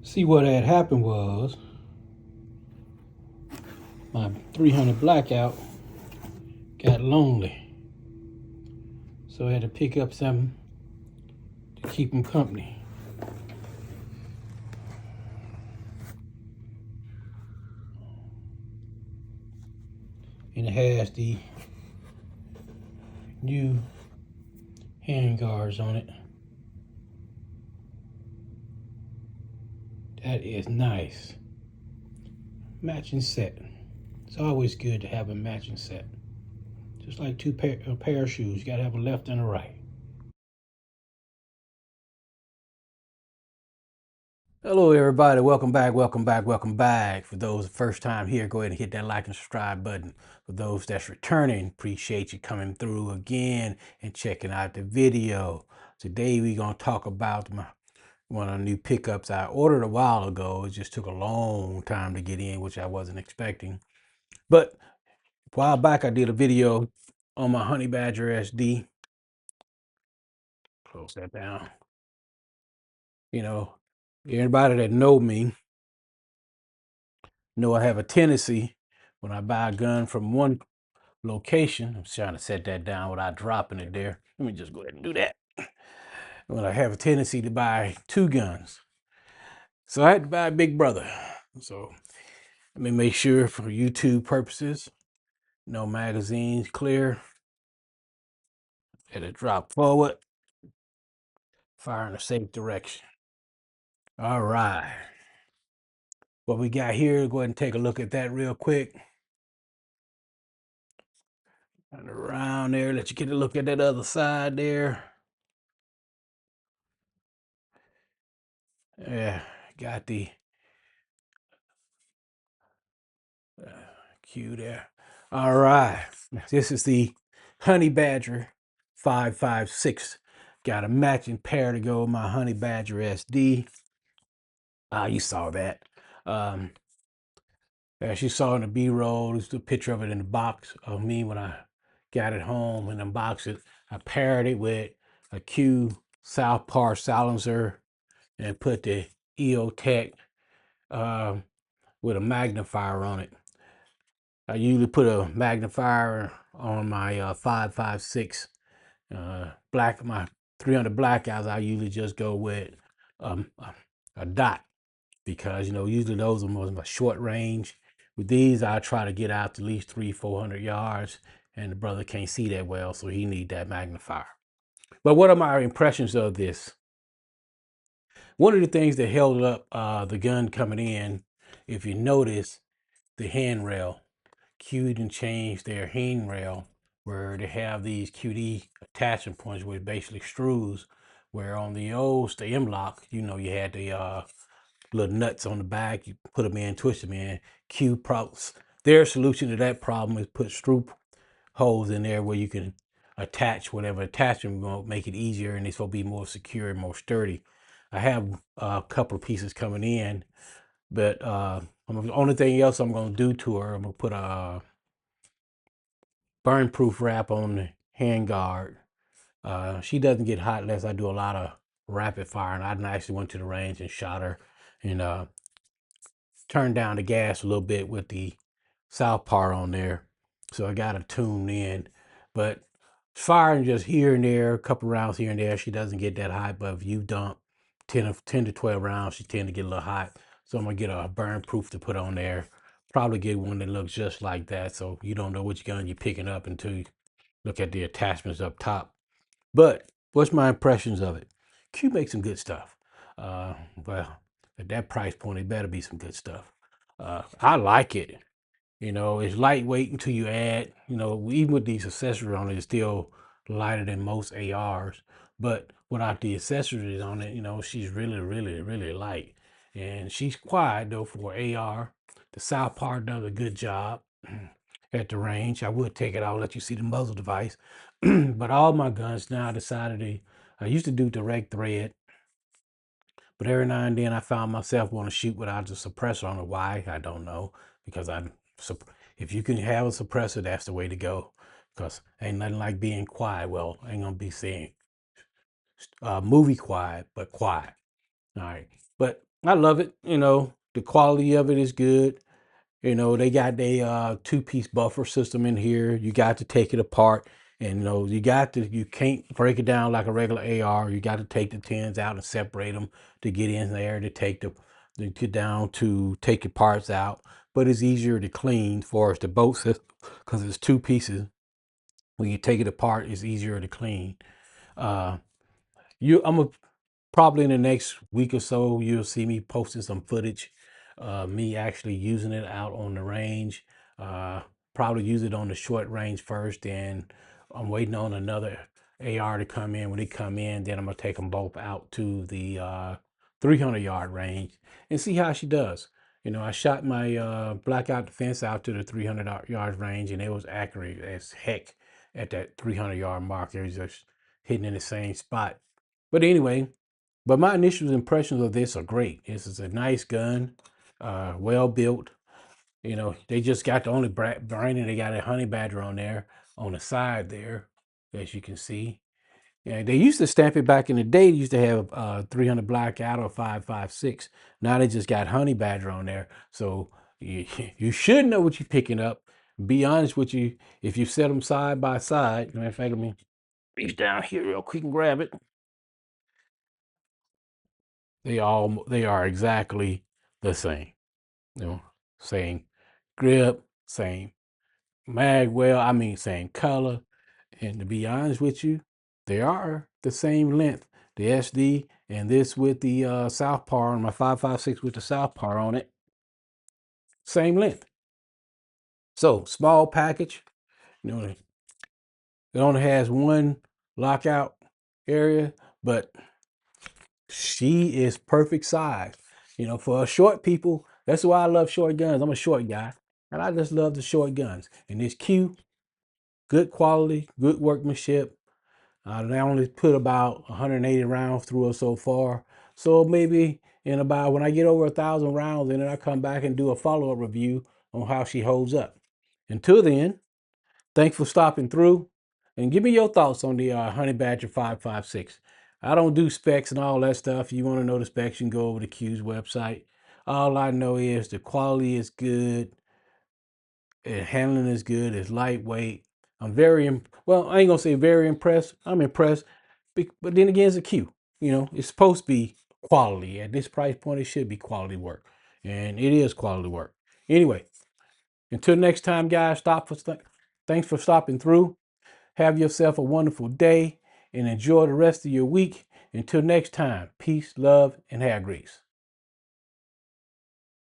See, what had happened was my 300 blackout got lonely, so I had to pick up something to keep him company. And it has the new hand guards on it. That is nice. Matching set. It's always good to have a matching set. Just like a pair of shoes, you gotta have a left and a right. Hello everybody, welcome back. For those first time here, go ahead and hit that like and subscribe button. For those that's returning, appreciate you coming through again and checking out the video. Today we're gonna talk about one of the new pickups I ordered a while ago. It just took a long time to get in, which I wasn't expecting. But a while back I did a video on my Honey Badger SD. Close that down. You know, everybody that know me know I have a tendency when I buy a gun from one location. I'm trying to set that down without dropping it there. Let me just go ahead and do that. When I have a tendency to buy two guns. So I had to buy a Big Brother. So let me make sure for YouTube purposes, no magazines clear. Let it drop forward. Fire in a safe direction. All right. What we got here, go ahead and take a look at that real quick. And around there, let you get a look at that other side there. Yeah, got the Q there. All right. This is the Honey Badger 556. Got a matching pair to go with my Honey Badger SD. You saw that. As you saw in the B-roll, there's a picture of it in the box of me when I got it home and unboxed it. I paired it with a Q South Paw silencer and put the EOTech with a magnifier on it. I usually put a magnifier on my 556 my 300 blackouts. I usually just go with a dot because usually those are more of a short range. With these, I try to get out to at least 300-400 yards, and the brother can't see that well, so he need that magnifier. But what are my impressions of this? One of the things that held up the gun coming in, if you notice, the handrail. Q didn't change their handrail where they have these QD attachment points with basically screws, where on the old stem lock, you had the little nuts on the back, you put them in, twist them in. Their solution to that problem is put screw holes in there where you can attach whatever attachment will make it easier, and it's going to be more secure and more sturdy. I have a couple of pieces coming in, but the only thing else I'm going to do to her, I'm going to put a burn proof wrap on the hand guard. She doesn't get hot unless I do a lot of rapid fire, and I actually went to the range and shot her and turned down the gas a little bit with the South Paw on there, so I got her tuned in. But firing just here and there, a couple rounds here and there, she doesn't get that hot. But if you dump 10 to 12 rounds, she tend to get a little hot. So I'm gonna get a burn proof to put on there. Probably get one that looks just like that, so you don't know which gun you're picking up until you look at the attachments up top. But what's my impressions of it? Q makes some good stuff. Well, at that price point, it better be some good stuff. I like it. It's lightweight until you add, even with these accessories on it, it's still lighter than most ARs. But without the accessories on it, she's really, really, really light. And she's quiet though for AR. The South Paw does a good job at the range. I would take it out, let you see the muzzle device. But all my guns now I decided I used to do direct thread, but every now and then I found myself want to shoot without the suppressor on it. Why? I don't know. Because if you can have a suppressor, that's the way to go. Because ain't nothing like being quiet. Well, I ain't gonna be saying movie quiet, but quiet. All right. But I love it. The quality of it is good. They got a two-piece buffer system in here. You got to take it apart, and you can't break it down like a regular AR. You got to take the tins out and separate them to get in there to to get down to take the parts out. But it's easier to clean for us the boat system because it's two pieces. When you take it apart, it's easier to clean. Uh, I'm a Probably in the next week or so, you'll see me posting some footage, me actually using it out on the range. Uh, Probably use it on the short range first, and I'm waiting on another AR to come in. When they come in, then I'm gonna take them both out to the 300-yard range and see how she does. I shot my blackout defense out to the 300-yard range, and it was accurate as heck at that 300-yard mark. It was just hitting in the same spot. But anyway, my initial impressions of this are great. This is a nice gun, well built. They just got the only branding. They got a honey badger on there on the side there, as you can see. Yeah, they used to stamp it back in the day. They used to have 300 blackout or 5.56. Now they just got honey badger on there. So you, you should know what you're picking up. Be honest with you, if you set them side by side. Matter of fact, let me reach down here real quick and grab it. They are exactly the same. You know, Same grip, same mag well, I mean same color. And to be honest with you, they are the same length. The SD and this with the South Paw on my 5.56 with the South Paw on it, same length. So small package. It only has one lockout area, but she is perfect size. For short people, that's why I love short guns. I'm a short guy, and I just love the short guns. And this Q, good quality, good workmanship. They only put about 180 rounds through it so far. So maybe in about when I get over 1,000 rounds, and then I come back and do a follow-up review on how she holds up. Until then, thanks for stopping through, and give me your thoughts on the Honey Badger 5.56. I don't do specs and all that stuff. If you want to know the specs, you can go over to Q's website. All I know is the quality is good, and handling is good, it's lightweight. I'm well, I ain't gonna say very impressed. I'm impressed, but then again, it's a Q. It's supposed to be quality. At this price point, it should be quality work, and it is quality work. Anyway, until next time, guys, thanks for stopping through. Have yourself a wonderful day and enjoy the rest of your week. Until next time, peace, love, and hair grease.